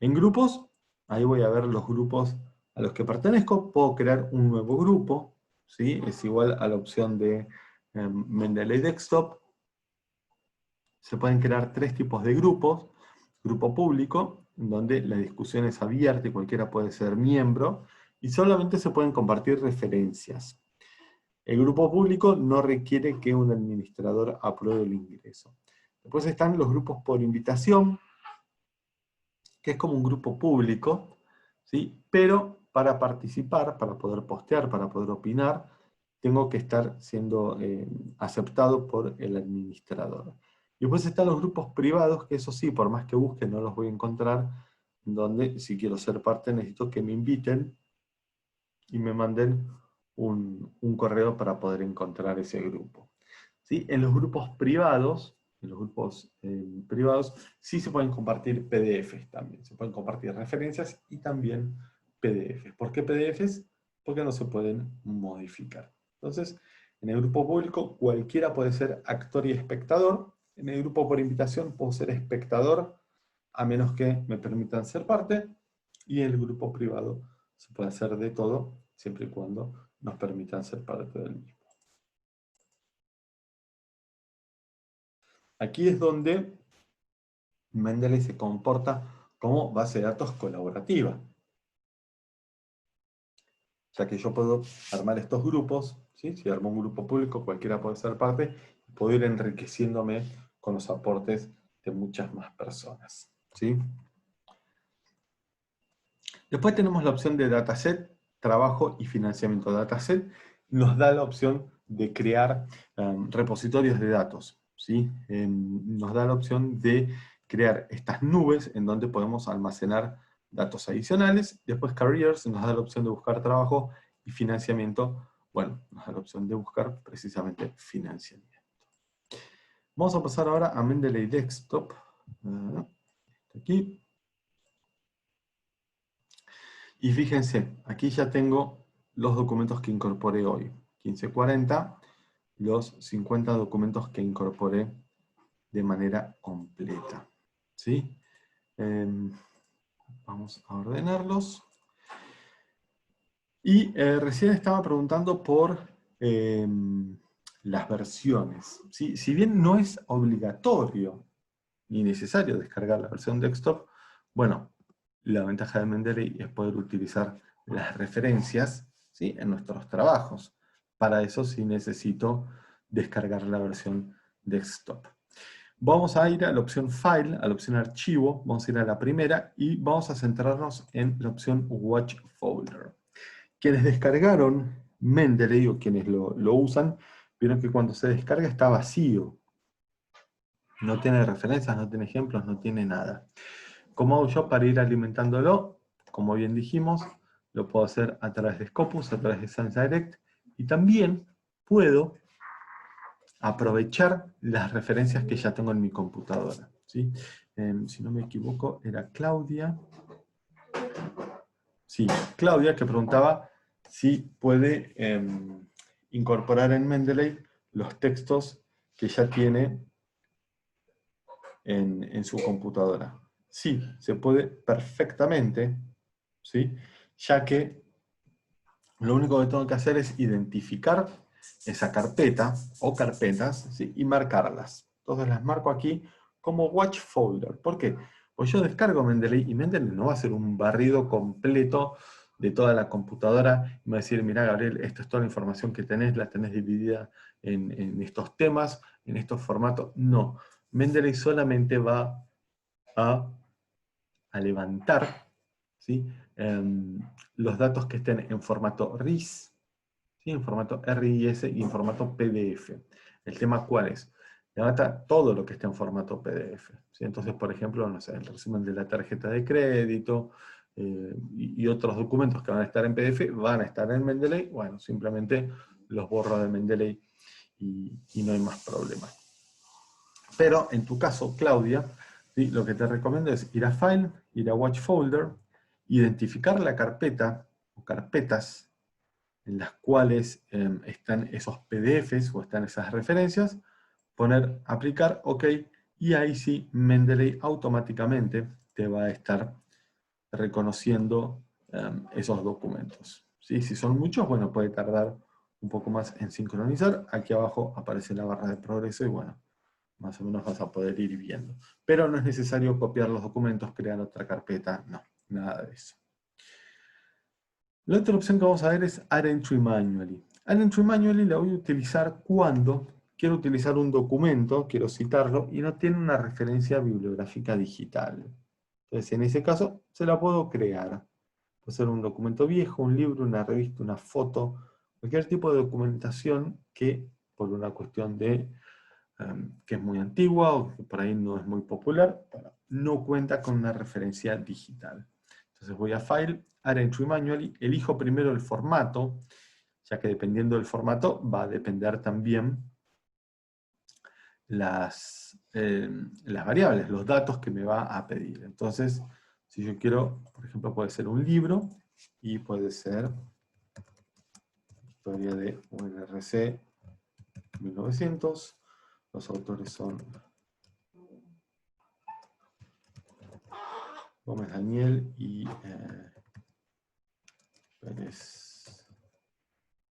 S1: En grupos, ahí voy a ver los grupos a los que pertenezco. Puedo crear un nuevo grupo, ¿sí? Es igual a la opción de Mendeley Desktop. Se pueden crear tres tipos de grupos. Grupo público, donde la discusión es abierta y cualquiera puede ser miembro, y solamente se pueden compartir referencias. El grupo público no requiere que un administrador apruebe el ingreso. Después están los grupos por invitación, que es como un grupo público, ¿sí? Pero para participar, para poder postear, para poder opinar, tengo que estar siendo aceptado por el administrador. Y después están los grupos privados, que eso sí, por más que busque, no los voy a encontrar, donde si quiero ser parte necesito que me inviten y me manden un correo para poder encontrar ese grupo. ¿Sí? En los grupos privados, sí se pueden compartir PDFs también, se pueden compartir referencias y también PDFs. ¿Por qué PDFs? Porque no se pueden modificar. Entonces, en el grupo público cualquiera puede ser actor y espectador. En el grupo por invitación puedo ser espectador, a menos que me permitan ser parte. Y en el grupo privado se puede hacer de todo, siempre y cuando nos permitan ser parte del mismo. Aquí es donde Mendeley se comporta como base de datos colaborativa. O sea que yo puedo armar estos grupos, ¿sí? Si armo un grupo público, cualquiera puede ser parte, y puedo ir enriqueciéndome con los aportes de muchas más personas, ¿sí? Después tenemos la opción de dataset, trabajo y financiamiento. Dataset nos da la opción de crear repositorios de datos, ¿sí? Nos da la opción de crear estas nubes en donde podemos almacenar datos adicionales. Después Careers nos da la opción de buscar trabajo, y financiamiento, bueno, nos da la opción de buscar precisamente financiamiento. Vamos a pasar ahora a Mendeley Desktop. Aquí. Y fíjense, aquí ya tengo los documentos que incorporé hoy. 1540, los 50 documentos que incorporé de manera completa. ¿Sí? Vamos a ordenarlos. Y recién estaba preguntando por las versiones. ¿Sí? Si bien no es obligatorio ni necesario descargar la versión desktop, bueno, la ventaja de Mendeley es poder utilizar las referencias, ¿sí? En nuestros trabajos. Para eso sí necesito descargar la versión desktop. Vamos a ir a la opción File, a la opción Archivo, vamos a ir a la primera y vamos a centrarnos en la opción Watch Folder. Quienes descargaron Mendeley, o quienes lo usan, vieron que cuando se descarga está vacío. No tiene referencias, no tiene ejemplos, no tiene nada. ¿Cómo hago yo para ir alimentándolo? Como bien dijimos, lo puedo hacer a través de Scopus, a través de Sans Direct, y también puedo aprovechar las referencias que ya tengo en mi computadora, ¿sí? Si no me equivoco, era Claudia. Sí, Claudia, que preguntaba si puede incorporar en Mendeley los textos que ya tiene en su computadora. Sí, se puede perfectamente, ¿sí? Ya que lo único que tengo que hacer es identificar esa carpeta o carpetas, ¿sí? Y marcarlas. Entonces las marco aquí como Watch Folder. ¿Por qué? Pues yo descargo Mendeley y Mendeley no va a hacer un barrido completo de toda la computadora y me va a decir, mira Gabriel, esta es toda la información que tenés, la tenés dividida en estos temas, en estos formatos. No, Mendeley solamente va a levantar, ¿sí? Los datos que estén en formato RIS, ¿sí? En formato RIS y en formato PDF. ¿El tema cuál es? Levanta todo lo que esté en formato PDF. ¿Sí? Entonces, por ejemplo, no sé, el resumen de la tarjeta de crédito y otros documentos que van a estar en PDF van a estar en Mendeley. Bueno, simplemente los borro de Mendeley y no hay más problema. Pero en tu caso, Claudia, ¿sí? Lo que te recomiendo es ir a File, ir a Watch Folder, identificar la carpeta o carpetas en las cuales están esos PDFs o están esas referencias, poner aplicar, OK, y ahí sí Mendeley automáticamente te va a estar reconociendo esos documentos. ¿Sí? Si son muchos, bueno, puede tardar un poco más en sincronizar. Aquí abajo aparece la barra de progreso y bueno, más o menos vas a poder ir viendo. Pero no es necesario copiar los documentos, crear otra carpeta, no, nada de eso. La otra opción que vamos a ver es Add Entry Manually. Add Entry Manually la voy a utilizar cuando quiero utilizar un documento, quiero citarlo, y no tiene una referencia bibliográfica digital. Entonces, en ese caso, se la puedo crear. Puede ser un documento viejo, un libro, una revista, una foto, cualquier tipo de documentación que, por una cuestión de que es muy antigua o que por ahí no es muy popular, no cuenta con una referencia digital. Entonces voy a File, Add Entry Manually, elijo primero el formato, ya que dependiendo del formato va a depender también las variables, los datos que me va a pedir. Entonces, si yo quiero, por ejemplo, puede ser un libro y puede ser historia de UNRC 1900. Los autores son Gómez Daniel y Pérez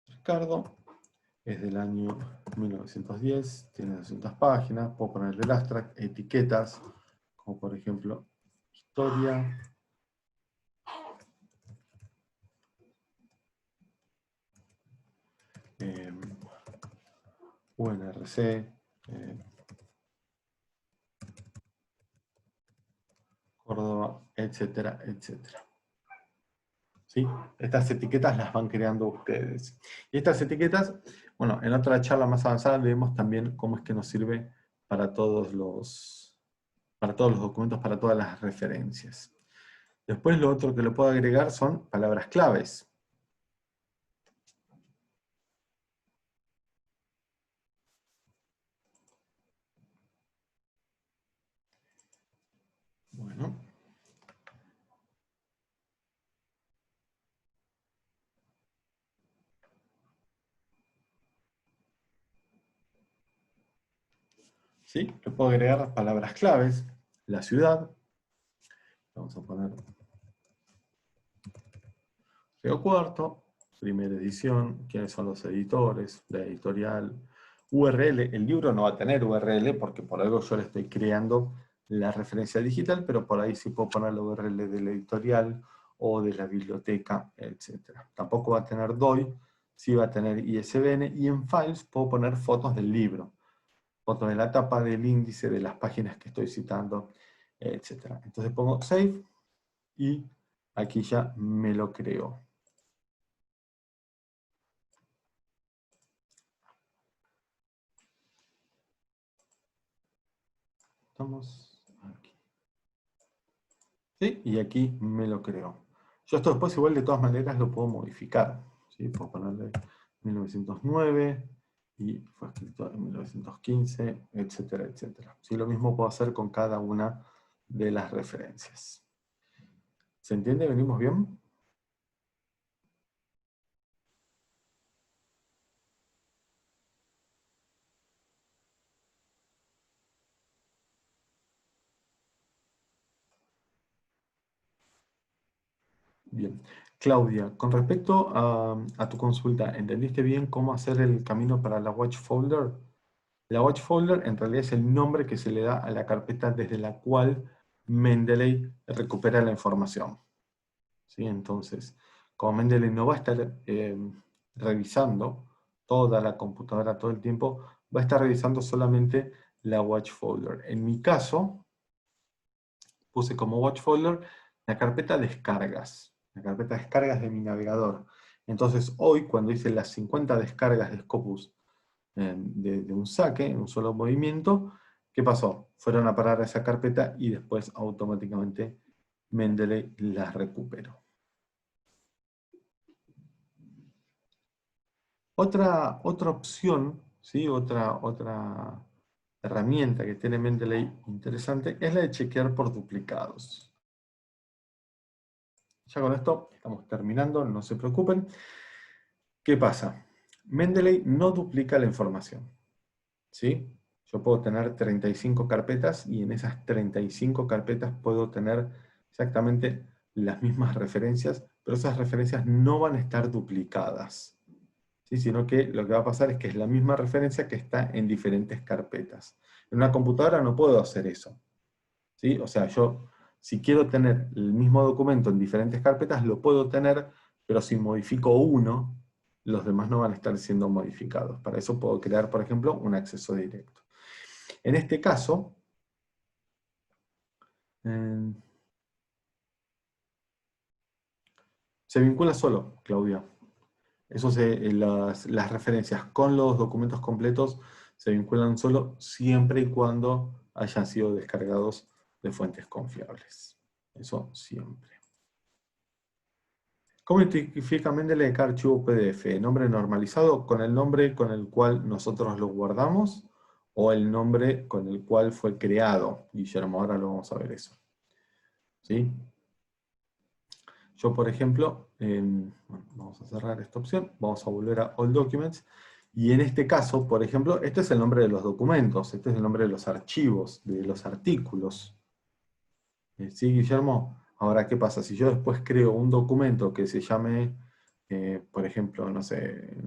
S1: Ricardo. Es del año 1910, tiene 200 páginas, puedo ponerle el abstract, etiquetas, como por ejemplo, historia, UNRC, Córdoba, etcétera, etcétera. ¿Sí? Estas etiquetas las van creando ustedes. Y estas etiquetas, bueno, en otra charla más avanzada vemos también cómo es que nos sirve para todos los documentos, para todas las referencias. Después lo otro que le puedo agregar son palabras claves. Bueno. ¿Sí? Le puedo agregar palabras claves. La ciudad. Vamos a poner Río Cuarto. Primera edición. ¿Quiénes son los editores? La editorial. URL. El libro no va a tener URL porque por algo yo le estoy creando la referencia digital, pero por ahí sí puedo poner la URL de la editorial o de la biblioteca, etc. Tampoco va a tener DOI, sí va a tener ISBN, y en Files puedo poner fotos del libro, fotos de la tapa, del índice, de las páginas que estoy citando, etc. Entonces pongo Save, y aquí ya me lo creo. Estamos aquí. ¿Sí? Y aquí me lo creo. Yo esto después igual de todas maneras lo puedo modificar. ¿Sí? Puedo ponerle 1909 y fue escrito en 1915, etcétera, etcétera. ¿Sí? Lo mismo puedo hacer con cada una de las referencias. ¿Se entiende? ¿Venimos bien? Bien. Claudia, con respecto a tu consulta, ¿entendiste bien cómo hacer el camino para la Watch Folder? La Watch Folder en realidad es el nombre que se le da a la carpeta desde la cual Mendeley recupera la información. ¿Sí? Entonces, como Mendeley no va a estar revisando toda la computadora todo el tiempo, va a estar revisando solamente la Watch Folder. En mi caso, puse como Watch Folder la carpeta descargas, la carpeta descargas de mi navegador. Entonces, hoy, cuando hice las 50 descargas de Scopus de un saque, en un solo movimiento, ¿qué pasó? Fueron a parar a esa carpeta y después automáticamente Mendeley las recuperó. Otra opción, ¿sí? otra herramienta que tiene Mendeley interesante es la de chequear por duplicados. Ya con esto estamos terminando, no se preocupen. ¿Qué pasa? Mendeley no duplica la información, ¿sí? Yo puedo tener 35 carpetas y en esas 35 carpetas puedo tener exactamente las mismas referencias, pero esas referencias no van a estar duplicadas, ¿sí? Sino que lo que va a pasar es que es la misma referencia que está en diferentes carpetas. En una computadora no puedo hacer eso, ¿sí? O sea, yo si quiero tener el mismo documento en diferentes carpetas, lo puedo tener, pero si modifico uno, los demás no van a estar siendo modificados. Para eso puedo crear, por ejemplo, un acceso directo. En este caso, eh, se vincula solo, Claudia. Las referencias con los documentos completos se vinculan solo siempre y cuando hayan sido descargados de fuentes confiables. Eso siempre. ¿Cómo identifica Mendeley cada archivo PDF? ¿Nombre normalizado con el nombre con el cual nosotros lo guardamos o el nombre con el cual fue creado? Guillermo, ahora lo vamos a ver eso. ¿Sí? Yo, por ejemplo, bueno, vamos a cerrar esta opción, vamos a volver a All Documents, y en este caso, por ejemplo, este es el nombre de los documentos, este es el nombre de los archivos, de los artículos. ¿Sí, Guillermo? Ahora, ¿qué pasa? Si yo después creo un documento que se llame, por ejemplo, no sé,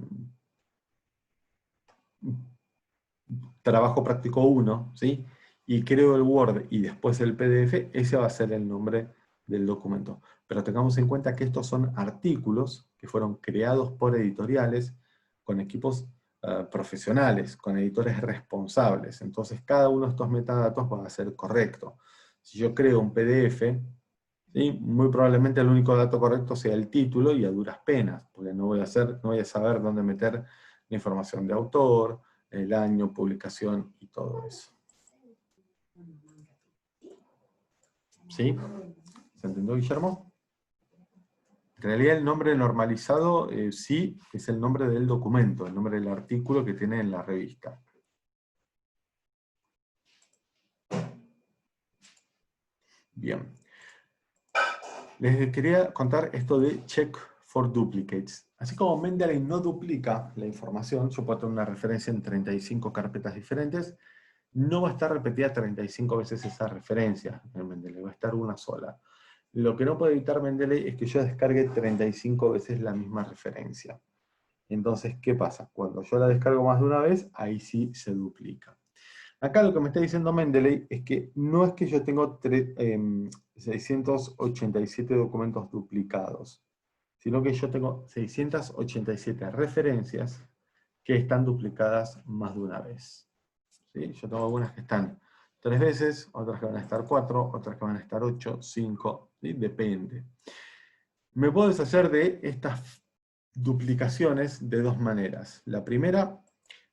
S1: Trabajo Práctico 1, ¿sí? Y creo el Word y después el PDF, ese va a ser el nombre del documento. Pero tengamos en cuenta que estos son artículos que fueron creados por editoriales con equipos profesionales, con editores responsables. Entonces cada uno de estos metadatos va a ser correcto. Si yo creo un PDF, ¿sí? Muy probablemente el único dato correcto sea el título y a duras penas, porque no voy a saber dónde meter la información de autor, el año, publicación y todo eso. ¿Sí? ¿Se entendió, Guillermo? En realidad el nombre normalizado sí es el nombre del documento, el nombre del artículo que tiene en la revista. Bien. Les quería contar esto de check for duplicates. Así como Mendeley no duplica la información, yo puedo tener una referencia en 35 carpetas diferentes, no va a estar repetida 35 veces esa referencia en Mendeley, va a estar una sola. Lo que no puede evitar Mendeley es que yo descargue 35 veces la misma referencia. Entonces, ¿qué pasa? Cuando yo la descargo más de una vez, ahí sí se duplica. Acá lo que me está diciendo Mendeley es que no es que yo tengo 687 documentos duplicados, sino que yo tengo 687 referencias que están duplicadas más de una vez. ¿Sí? Yo tengo algunas que están 3 veces, otras que van a estar 4, otras que van a estar 8, 5, ¿sí? Depende. Me puedo deshacer de estas duplicaciones de dos maneras. La primera,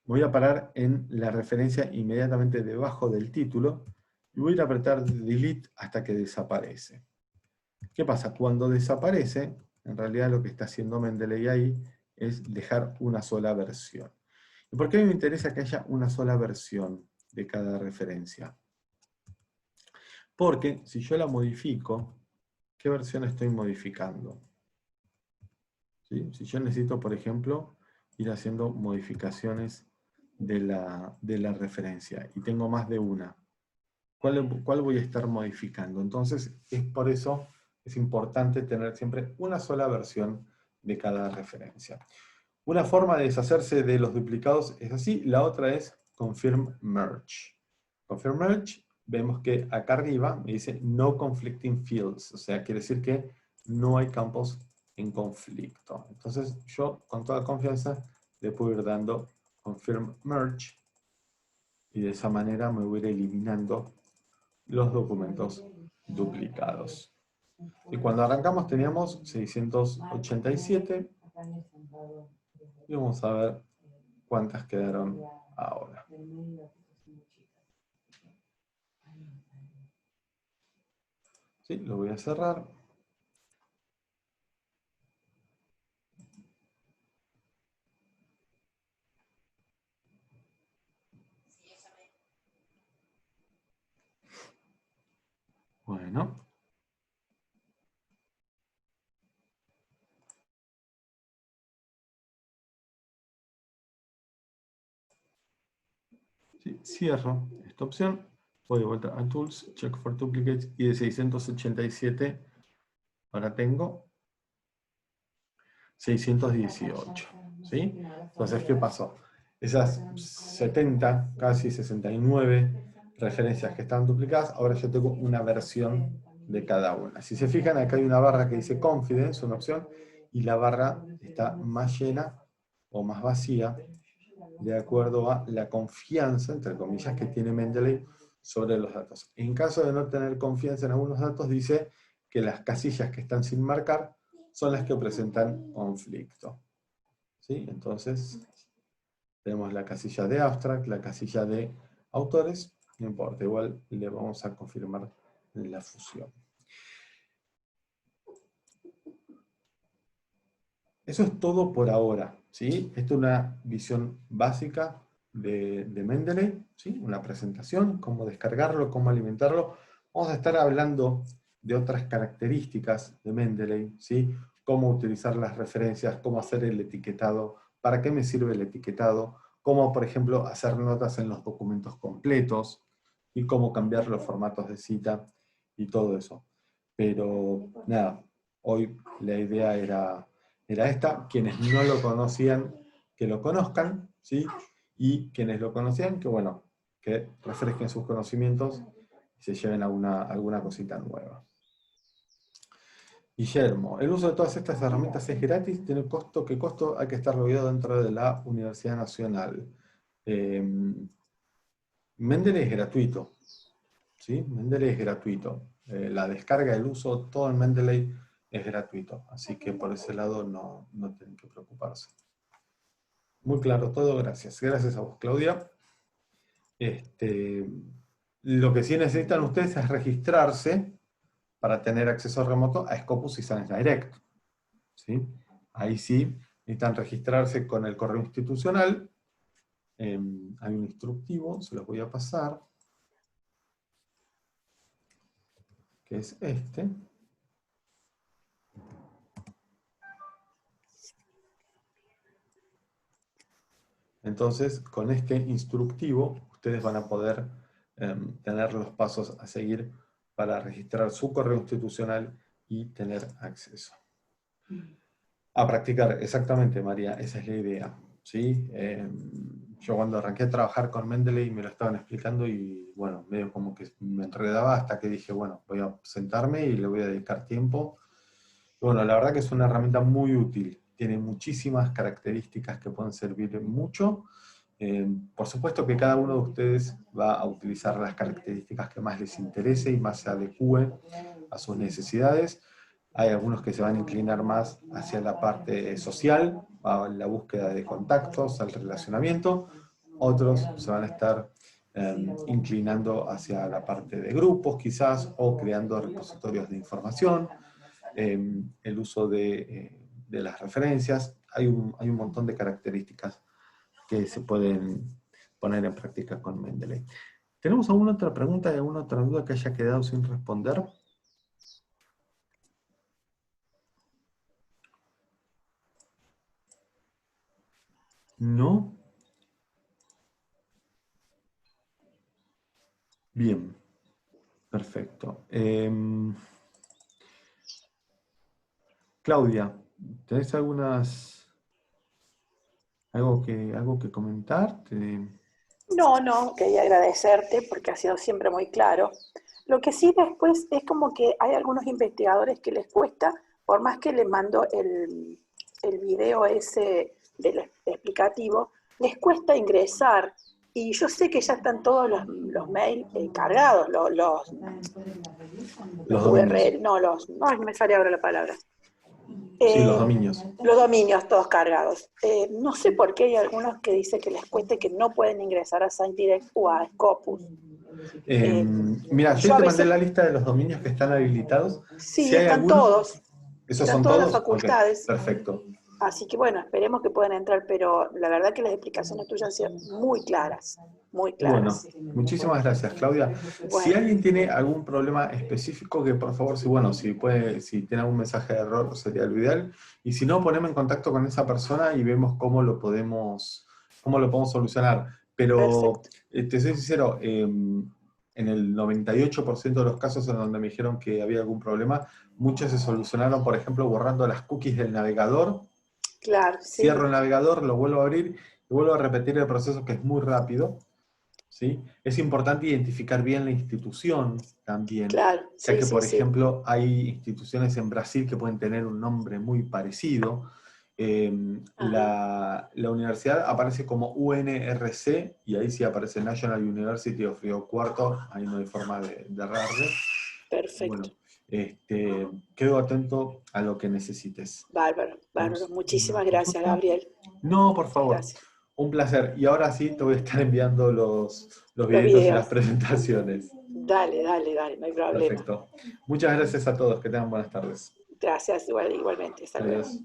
S1: voy a parar en la referencia inmediatamente debajo del título y voy a ir a apretar Delete hasta que desaparece. ¿Qué pasa? Cuando desaparece, en realidad lo que está haciendo Mendeley ahí es dejar una sola versión. ¿Y por qué me interesa que haya una sola versión de cada referencia? Porque si yo la modifico, ¿qué versión estoy modificando? ¿Sí? Si yo necesito, por ejemplo, ir haciendo modificaciones de la referencia y tengo más de una, ¿cuál voy a estar modificando? Entonces, es por eso es importante tener siempre una sola versión de cada referencia. Una forma de deshacerse de los duplicados es así, la otra es Confirm Merge. Confirm Merge, vemos que acá arriba me dice No Conflicting Fields, o sea, quiere decir que no hay campos en conflicto. Entonces yo, con toda confianza, le puedo ir dando Confirm Merge y de esa manera me voy a ir eliminando los documentos duplicados. Y cuando arrancamos teníamos 687 y vamos a ver cuántas quedaron ahora. Sí, lo voy a cerrar. Bueno. Sí, cierro esta opción. Voy de vuelta a Tools, Check for Duplicates y de 687 ahora tengo 618. ¿Sí? Entonces, ¿qué pasó? Esas 70, casi 69 referencias que estaban duplicadas, ahora yo tengo una versión de cada una. Si se fijan, acá hay una barra que dice Confidence, una opción, y la barra está más llena o más vacía de acuerdo a la confianza, entre comillas, que tiene Mendeley sobre los datos. En caso de no tener confianza en algunos datos, dice que las casillas que están sin marcar son las que presentan conflicto. ¿Sí? Entonces, tenemos la casilla de abstract, la casilla de autores, no importa, igual le vamos a confirmar la fusión. Eso es todo por ahora, ¿sí? Esto es una visión básica de Mendeley, ¿sí? Una presentación, cómo descargarlo, cómo alimentarlo. Vamos a estar hablando de otras características de Mendeley, ¿sí? Cómo utilizar las referencias, cómo hacer el etiquetado, para qué me sirve el etiquetado, cómo, por ejemplo, hacer notas en los documentos completos, y cómo cambiar los formatos de cita, y todo eso. Pero, nada, hoy la idea era esta. Quienes no lo conocían, que lo conozcan, ¿sí? Y quienes lo conocían, que bueno, que refresquen sus conocimientos y se lleven alguna cosita nueva. Guillermo, el uso de todas estas herramientas es gratis, tiene costo, ¿qué costo? Hay que estar logueado dentro de la Universidad Nacional. Mendeley es gratuito, ¿sí? Mendeley es gratuito. La descarga, el uso, todo en Mendeley es gratuito, así que por ese lado no tienen que preocuparse. Muy claro todo, gracias. Gracias a vos, Claudia. Lo que sí necesitan ustedes es registrarse para tener acceso remoto a Scopus y Science Direct. ¿Sí? Ahí sí necesitan registrarse con el correo institucional. Hay un instructivo, se los voy a pasar, que es este. Entonces, con este instructivo, ustedes van a poder tener los pasos a seguir para registrar su correo institucional y tener acceso. A practicar, exactamente, María, esa es la idea. ¿Sí? Yo cuando arranqué a trabajar con Mendeley me lo estaban explicando y bueno, medio como que me enredaba hasta que dije, bueno, voy a sentarme y le voy a dedicar tiempo. Y bueno, la verdad que es una herramienta muy útil. Tiene muchísimas características que pueden servir mucho. Por supuesto que cada uno de ustedes va a utilizar las características que más les interese y más se adecúen a sus necesidades. Hay algunos que se van a inclinar más hacia la parte social, a la búsqueda de contactos, al relacionamiento. Otros se van a estar inclinando hacia la parte de grupos quizás, o creando repositorios de información, el uso de las referencias. Hay un montón de características que se pueden poner en práctica con Mendeley. ¿Tenemos alguna otra pregunta, alguna otra duda que haya quedado sin responder? ¿No? Bien, perfecto. Claudia, ¿tenés algo que comentar?
S2: No, no, quería agradecerte porque ha sido siempre muy claro. Lo que sí después es como que hay algunos investigadores que les cuesta, por más que les mando el video ese del explicativo, les cuesta ingresar. Y yo sé que ya están todos los mails cargados,
S1: Los
S2: los
S1: dominios.
S2: URL, no me sale ahora la palabra.
S1: Sí, los
S2: Eh,
S1: dominios.
S2: los dominios todos cargados. No sé por qué hay algunos que dicen que les cueste que no pueden ingresar a ScienceDirect o a Scopus.
S1: Mira, yo
S2: Yo a
S1: te mandé
S2: veces,
S1: la lista de los dominios que están habilitados. Si
S2: sí,
S1: hay algunos, ¿esos
S2: están
S1: son
S2: todas las
S1: todos? Ok,
S2: facultades.
S1: perfecto.
S2: Así que bueno, esperemos que puedan entrar, pero la verdad que las explicaciones tuyas han sido muy claras, muy
S1: Bueno,
S2: claras.
S1: muchísimas gracias, Claudia. Si
S2: Bueno,
S1: alguien tiene algún problema específico, que por favor, si puede, si tiene algún mensaje de error, sería lo ideal. Y si no, poneme en contacto con esa persona y vemos cómo lo podemos solucionar. Pero
S2: perfecto.
S1: te soy sincero, en el 98% de los casos en donde me dijeron que había algún problema, muchos se solucionaron, por ejemplo, borrando las cookies del navegador.
S2: Claro,
S1: Cierro
S2: sí,
S1: el navegador, lo vuelvo a abrir y vuelvo a repetir el proceso, que es muy rápido. ¿Sí? Es importante identificar bien la institución también,
S2: claro,
S1: ya
S2: sí,
S1: que,
S2: sí,
S1: por
S2: sí.
S1: ejemplo, hay instituciones en Brasil que pueden tener un nombre muy parecido.
S2: Ajá,
S1: La universidad aparece como UNRC, y ahí sí aparece National University of Rio Cuarto, ahí no hay forma de errarle.
S2: perfecto.
S1: Bueno, quedo atento a lo que necesites.
S2: Bárbaro, bárbaro.
S1: ¿Tenemos
S2: Muchísimas
S1: alguna
S2: gracias,
S1: consulta?
S2: Gabriel.
S1: No, por favor.
S2: Gracias.
S1: Un placer. Y ahora sí te voy a estar enviando los
S2: Los
S1: videitos y las
S2: videos.
S1: presentaciones.
S2: Dale, dale, dale, no hay problema.
S1: Perfecto. Muchas gracias a todos. Que tengan buenas tardes.
S2: Gracias, igualmente. Hasta luego.
S1: Adiós.